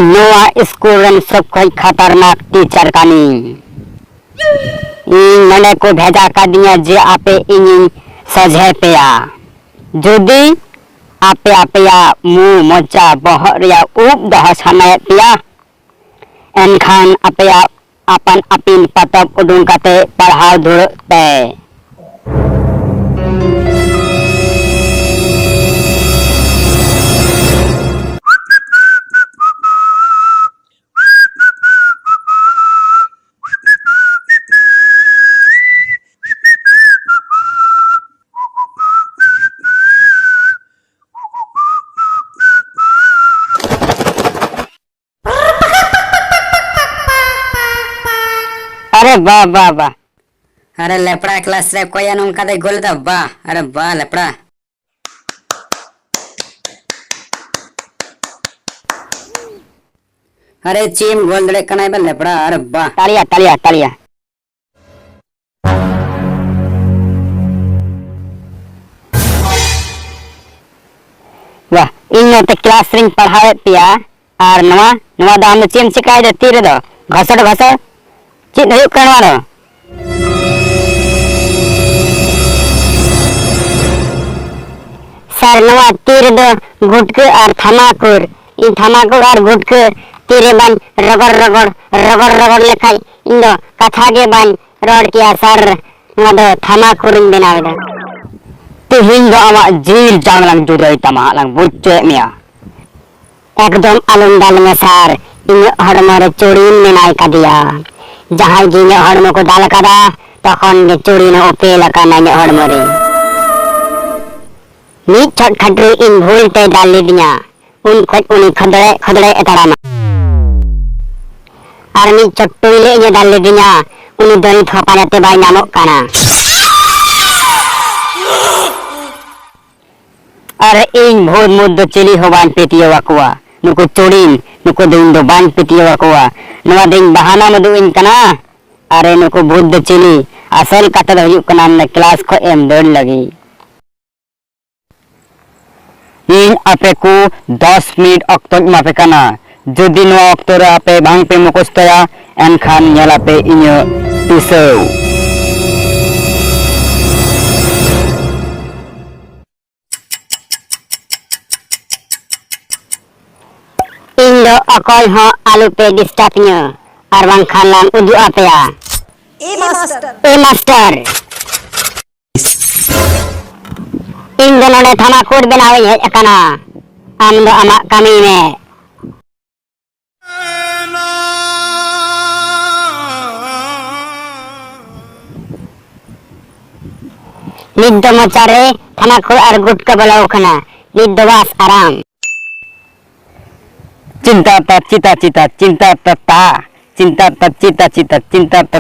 नोआ school run सब कोई खतरनाक टीचर कानी इन नने को भेजा का दिया जे आपे इन सजे पेया जुदी आपे आपेया मुंह मोचा बहर या उप दह समय पिया एनखान आपेया अपन अपिन पतब उडुन काते पढ़ाव धुरते अरे वाह वाह वाह अरे लेपड़ा क्लास रे कोई नोंका दे गोल दा वाह अरे वाह लेपड़ा अरे चीम गोल दड़े कनाई बा लेपड़ा अरे वाह तालिया तालिया तालिया वाह इन ते क्लास रिंग पढ़ावे पिया और नवा दाम चीम चिकाय दे तीर दो घसड़ घसड़ चीज हुयुग करवानो सर नवा तीर दो गुटके और थमाकुर इन थमाकुर और गुटके तीरे बन रगड़ रगड़ रगड़ रगड़ लेखाई इन दो कथा के बन रोड किया सर नवा दो थमाकुर इन बनावे दो तिहिन दो आमा जील जांगlang जुदोई तमा lang बुच्चे मिया एकदम अलुंडल में सर इन हड़मारे चोरीन में नाई का दिया जहां गिने हड़मो को दाल करा तखन गे चोरी न ओपे लका नाने हड़मरे नी छट खटरी इन भूल ते डाल दिया उन खट उनी खदड़े खदड़े एतरामा और नी चट्टुइले ये डाल दिया उनी दरी थोपा जाते बाई नामक काना अरे इन भूल मुद्दो चिली होबान पेटियो वाकुआ नुको चोरीन नुको दिन दो बान पेटियो वाकुआ नवा दिन बहाना मदु इन कना अरे नुको बुद्ध चिली असल कथा दो हुयुग कना ने क्लास को एम दौड़ लगी इन आपे को 10 मिनट अक्तो मापे कना जुदी नो अक्तो रे आपे भांग पे मुकुस्तया एनखान नेला पे इन्यो पिसौ इन दो अकोय हो आलू पे डिस्टर्ब न्यो और बांग खानलाम उदु आपेया ए मास्टर इन दोनों ने थमाकुर बनावे है एकना आम दो आमा कमी में निद्दो मचारे थमाकुर और गुटका बलाओ कना निद्दो वास आराम चिंता ता चिता चिता चिंता ता चिंता ता चिता चिता चिंता ता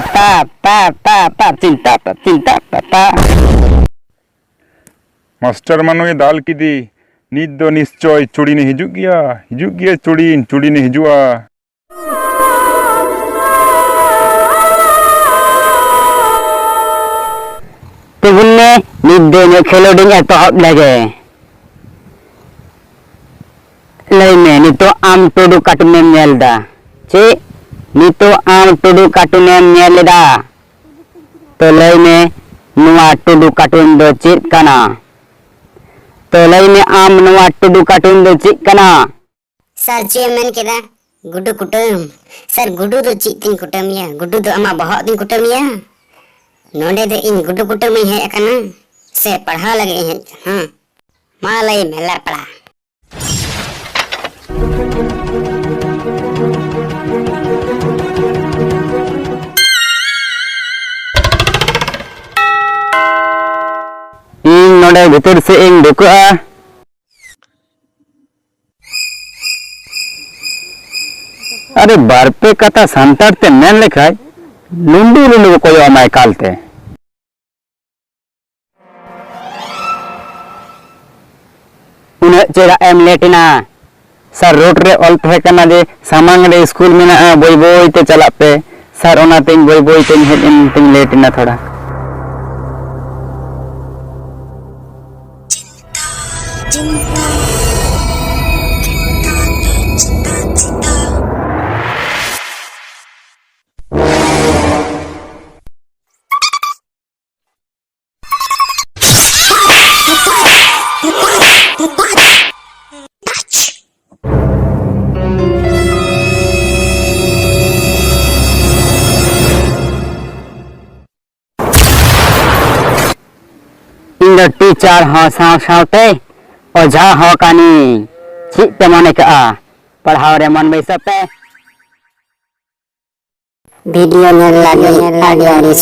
ता चिंता ता मास्टर मानो ये दाल की दी नींद दो निश्चय चुड़ी ने हिजुग गया चुड़ी ने हिजुआ तो बुन्ने नींद दो में खेलोडिंग तो हब लगे लई में नी तो आम टोडू काटू में मेल दा चे नी तो आम टोडू काटू में मेल दा तो लई में नुआ टोडू काटून दो चीज कना तो लई में आम नुआ टोडू काटून दो चीज कना सर चे मेन केदा गुडू कुटुम सर गुडू दो चीज तीन कुटुम या गुडू दो अमा बहुत दिन कुटुम या नोडे दे इन गुडू कुटुम ही है कना से पढ़ा लगे हैं हां मा लई मेला पढ़ा इन नोडे भीतर से इन दुकुआ अरे बार पे कथा सांतार ते मेन लेखाय लुंडू लुंडू को यो माय कालते उन्हें चेरा एम लेटिना सर रोड रे ऑल तहे कना जे सामांग रे स्कूल में ना बोई बोई ते चला पे सर ओना तिन बोई बोई ते हेड इन तिन लेटिना थोड़ा चिंता चिंता चिंता टीचर हो सावते ओझा हो कानी छिते मने का पढ़ाओ रे मन बैसते वीडियो ने लागे आगे आगे